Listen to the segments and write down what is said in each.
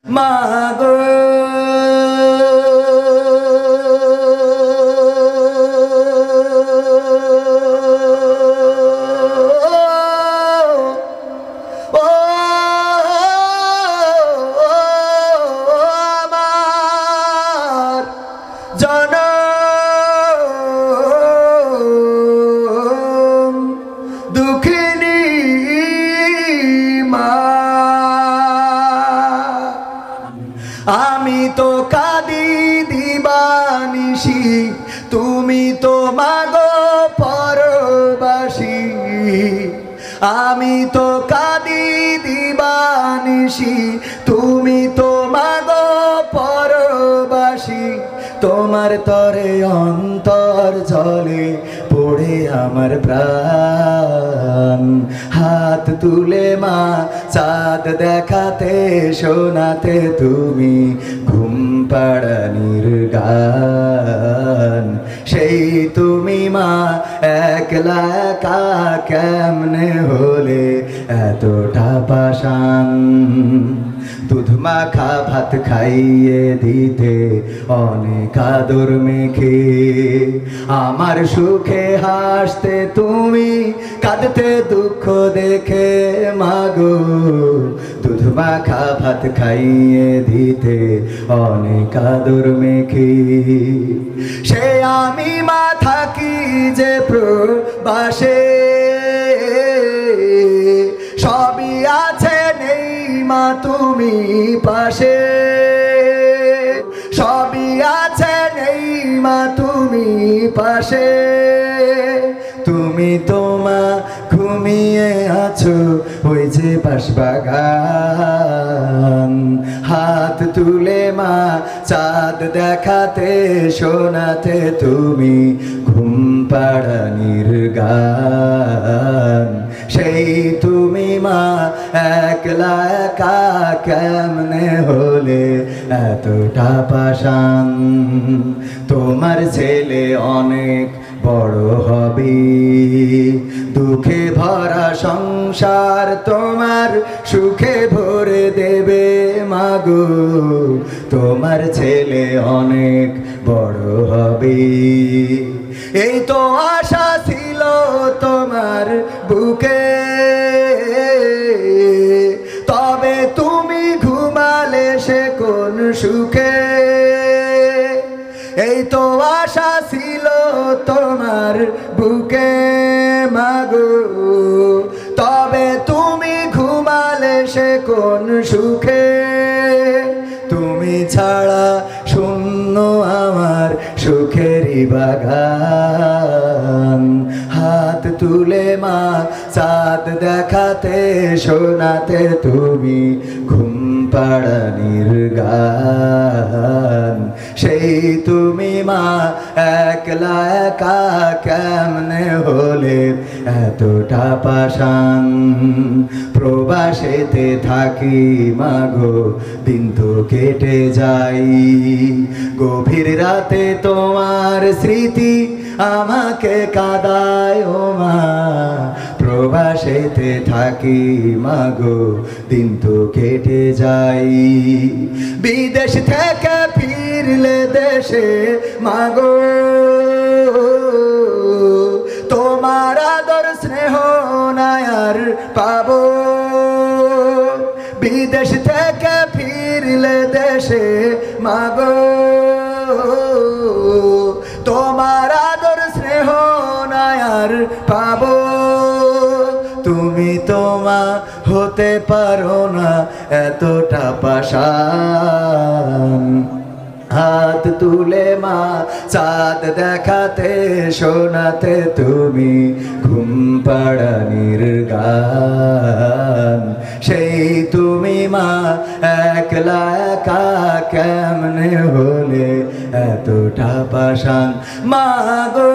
মাগো আমার জনম দুঃখিনী মা, আমি তো কাঁদি দিবানিশি, তুমি তো মাগো পরবাসী। আমি তো কাঁদি দিবানিশি, তুমি তো মাগো পরবাসী। তোমার তরে অন্তর জলে পড়ে আমার প্রাণ, হাত তুলে মা চাঁদ দেখাতে শোনাতে তুমি ঘুম পাড়ানির গান। সেই তুমি মা একলা একা কেমনে হলে এতটা পাষাণ। দুধ মাখা ভাত খাইয়ে দিতে অনেক আদর মেখে, আমার সুখে হাসতে তুমি কাঁদতে দুঃখ দেখে মাগো। দুধ মাখা ভাত খাইয়ে দিতে অনেক আদর মেখে, সে আমি মা থাকি যে প্রবাসে, সবই আছে নেই মা তুমি পাশে। সবই আছে নেই মা তুমি পাশে, তুমি তোমা ঘুমিয়ে আছো ওই যে বাঁশবাগান। হাত তুলে মা চাঁদ দেখাতে শোনাতে তুমি ঘুম পাড়ানির গান। সেই তুমি মা একলা একা কেমনে হলে এতটা পাষাণ। তোমার ছেলে অনেক বড় হবে, দুঃখে ভরা সংসার তোমার সুখে ভরে দেবে মাগো। তোমার ছেলে অনেক বড় হবে, এই তো আশা ছিল তোমার বুকে। তবে তুমি ঘুমালে সে কোন সুখে, এই তো আশা ছিল তোমার বুকে মাগো। তবে তুমি ঘুমালে সে কোন সুখে, তুমি ছাড়া শূন্য আমার সুখেরই বাগান। হাত তুলে মা চাঁদ দেখাতে শোনাতে তুমি ঘুম পাড়ানির গান। সেই তুমি মা একলা একা কেমনে হলে এতটা পাষাণ। প্রবাসেতে থাকি মাগো দিন তো কেটে যাই, গভীর রাতে তোমার স্মৃতি আমাকে কাঁদায় ও মা। প্রবাসেতে থাকি মাগো দিন তো কেটে যাই, বিদেশ থেকে ফিরলে দেশে মাগো তোমার আদর স্নেহ নায়ার পাবো। বিদেশ থেকে ফিরলে দেশে মাগো তোমার আদর স্নেহ নায়ার পাবো। তুমি তোমা হতে পারো না এতটা পাষাণ। হাত তুলে মা চাঁদ দেখাতে শোনাতে তুমি ঘুম পাড়ানির গান। সেই তুমি মা একলা একা কেমনে হলে এতটা পাষাণ মাগো।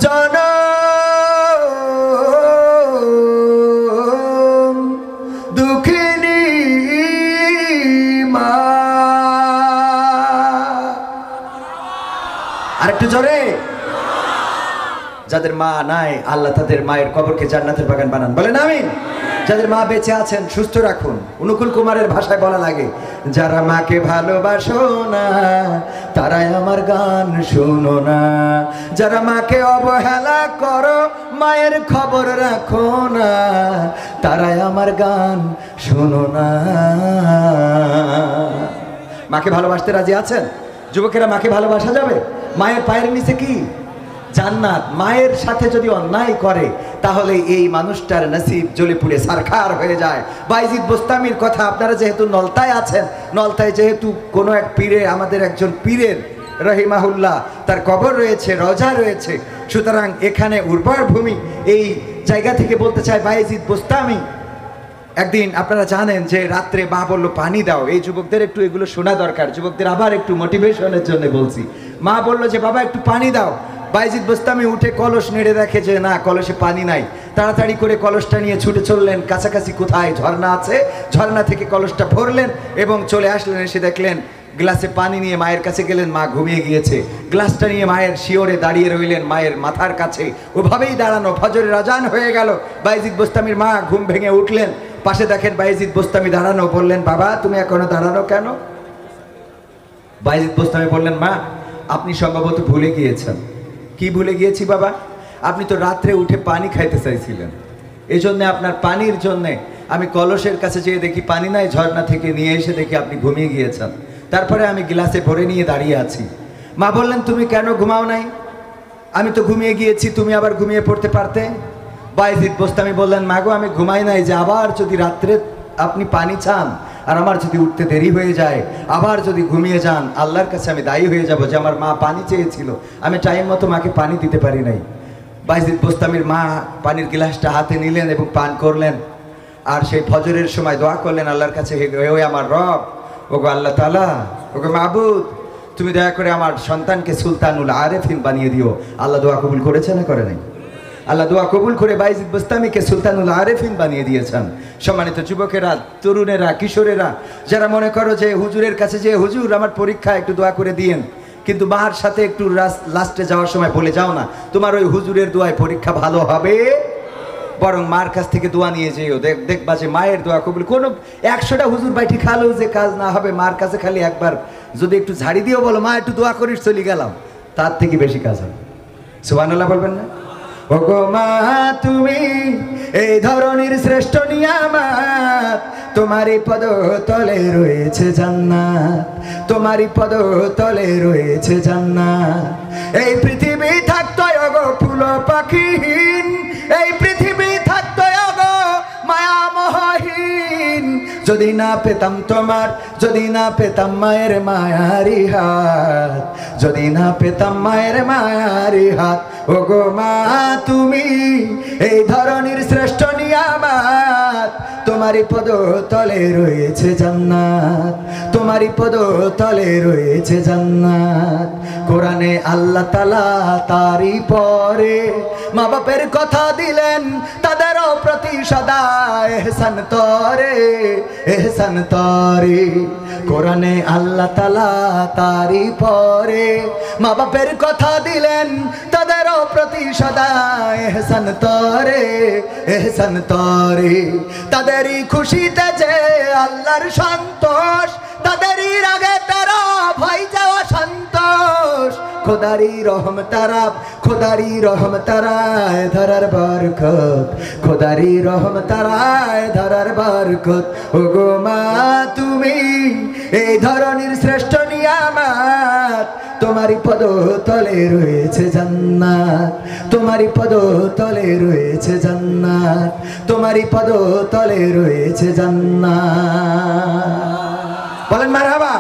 জনম দুঃখিনী একটু জোরে। যাদের মা নাই আল্লাহ তাদের মায়ের কবরকে জান্নাতের বাগান বানান, বলেন আমিন। যাদের মা বেঁচে আছেন সুস্থ রাখুন। অনুকূল কুমারের ভাষায় বলা লাগে, যারা মাকে ভালোবাসো না তারাই আমার গান শুনো না, যারা মাকে অবহেলা করো মায়ের খবর রাখো না, তারাই আমার গান শুনো না। মাকে ভালোবাসতে রাজি আছেন? যুবকেরা, মাকে ভালোবাসা যাবে? মায়ের পায়ের নিচে কি জান্নাত। মায়ের সাথে যদি অন্যায় করে তাহলে এই মানুষটার নসিব জ্বলে পুড়ে সারখার হয়ে যায়। বাইজিদ বোস্তামির কথা, আপনারা যেহেতু নলতায় আছেন, নলতায় যেহেতু কোনো এক পীরে, আমাদের একজন পীরের রহিমাহুল্লাহ তার কবর রয়েছে, রজা রয়েছে, সুতরাং এখানে উর্বর ভূমি। এই জায়গা থেকে বলতে চাই, বাইজিদ বোস্তামি একদিন, আপনারা জানেন যে রাত্রে মা বললো পানি দাও। এই যুবকদের একটু এগুলো শোনা দরকার, যুবকদের আবার একটু মোটিভেশনের জন্য বলছি। মা বললো যে বাবা একটু পানি দাও। বাইজিদ বোস্তামি উঠে কলস নেড়ে দেখে যে না, কলসে পানি নাই। তাড়াতাড়ি করে কলসটা নিয়ে ছুটে চললেন, কাছাকাছি কোথায় ঝর্ণা আছে, ঝর্ণা থেকে কলসটা ভরলেন এবং চলে আসলেন। এসে দেখলেন গ্লাসে পানি নিয়ে মায়ের কাছে গেলেন, মা ঘুমিয়ে গিয়েছে। গ্লাসটা নিয়ে মায়ের শিওরে দাঁড়িয়ে রইলেন, মায়ের মাথার কাছে ওভাবেই দাঁড়ানো। ফজরের আজান হয়ে গেল, বাইজিদ বোস্তামির মা ঘুম ভেঙে উঠলেন, পাশে দেখেন বাইজিদ বোস্তামি দাঁড়ানো। বললেন, বাবা তুমি এখনো দাঁড়ানো কেন? বাইজিদ বোস্তামি বললেন, মা আপনি সম্ভবত ভুলে গিয়েছেন। কি ভুলে গিয়েছি বাবা? আপনি তো রাত্রে উঠে পানি খাইতে চাইছিলেন, এই জন্যে আপনার পানির জন্যে আমি কলসের কাছে যেয়ে দেখি পানি নাই, ঝর্ণা থেকে নিয়ে এসে দেখি আপনি ঘুমিয়ে গিয়েছেন। তারপরে আমি গ্লাসে ভরে নিয়ে দাঁড়িয়ে আছি। মা বললেন, তুমি কেন ঘুমাও নাই? আমি তো ঘুমিয়ে গিয়েছি, তুমি আবার ঘুমিয়ে পড়তে পারতে। বাইজিদ বোস্তামি বললেন, মা গো আমি ঘুমাই নাই, যে আবার যদি রাত্রে আপনি পানি চান আর আমার যদি উঠতে দেরি হয়ে যায়, আবার যদি ঘুমিয়ে যান, আল্লাহর কাছে আমি দায়ী হয়ে যাব যে আমার মা পানি চেয়েছিল, আমি টাইম মতো মাকে পানি দিতে পারি নাই। বাইজিদ বোস্তামির মা পানির গ্লাসটা হাতে নিলেন এবং পান করলেন, আর সেই ফজরের সময় দোয়া করলেন আল্লাহর কাছে, হে আমার রব, ওগো আল্লাহ তাআলা, ওগো মাবুদ, তুমি দয়া করে আমার সন্তানকে সুলতানুল আরেফিন বানিয়ে দিও। আল্লাহ দোয়া কবুল করেছে না করে নাই? আল্লাহ দোয়া কবুল করে বাইজিদ বোস্তামিকে সুলতানুল আরেফিন বানিয়ে দিয়েছেন। সম্মানিত যুবকেরা, তরুণেরা, কিশোরেরা, যারা মনে করো যে হুজুরের কাছে যে হুজুর আমার পরীক্ষা একটু দোয়া করে দিয়েন, কিন্তু মার সাথে একটু লাস্টে যাওয়ার সময় বলে যাও না তোমার ওই হুজুরের দোয়ায় পরীক্ষা ভালো হবে, বরং মার কাছ থেকে দোয়া নিয়ে যেও। দেখবা যে মায়ের দোয়া কবুল। কোনো 100টা হুজুর বাইটি খালেও যে কাজ না হবে, মার কাছে খালি একবার যদি একটু ঝাড়ি দিয়েও বলো মা একটু দোয়া করিস চলে গেলাম, তার থেকে বেশি কাজ হবে। সুবহানাল্লাহ বলবেন না? ওগো মা তুমি এই ধরনের শ্রেষ্ঠ নিয়ামত, তোমারই পদ তলে রয়েছে জান্নাত, তোমারই পদ তলে রয়েছে জান্নাত। এই পৃথিবী থাকতো ওগো ফুল পাখিহীন, এই পৃথিবী থাকতো ওগো মায়া মোহহীন, যদি না পেতাম তোমার, যদি না পেতাম মায়ের মায়ারি হাত, যদি না পেতাম মায়ের মায়ারি হাত। ওগো মা তুমি এই ধরনের শ্রেষ্ঠ নিয়ামত, তোমারই পদ তলে রয়েছে জান্নাত, তোমারই পদ তলে রয়েছে জান্নাত। কোরআনে আল্লাহ তাআলা তারই পরে মা বাপের কথা দিলেন, তাদেরও প্রতি সদা এহসান তরে, এহসান তরে। কোরআনে আল্লাহ তাআলা তারই পরে মা বাপের কথা দিলেন, তাদেরও প্রতি সদা এহসান তরে, এহসান তরে। তাদেরই খুশিতে যে আল্লাহর সন্তোষ, তাদেরই রাগে তারা ভয় যাওয়া সন্তোষ। খোদারি রহম তারা, খোদারি রহম তারায় ধরার বরকত, খোদারি রহম তারায় ধরার বরকত। ওগো মা তুমি এই ধরনের শ্রেষ্ঠ নিয়ামত, তোমারই পদ তলে রয়েছে জান্নাত, তোমারই পদ তলে রয়েছে জান্নাত, তোমারই পদ তলে রয়েছে জান্নাত। বলেন মারহাবা।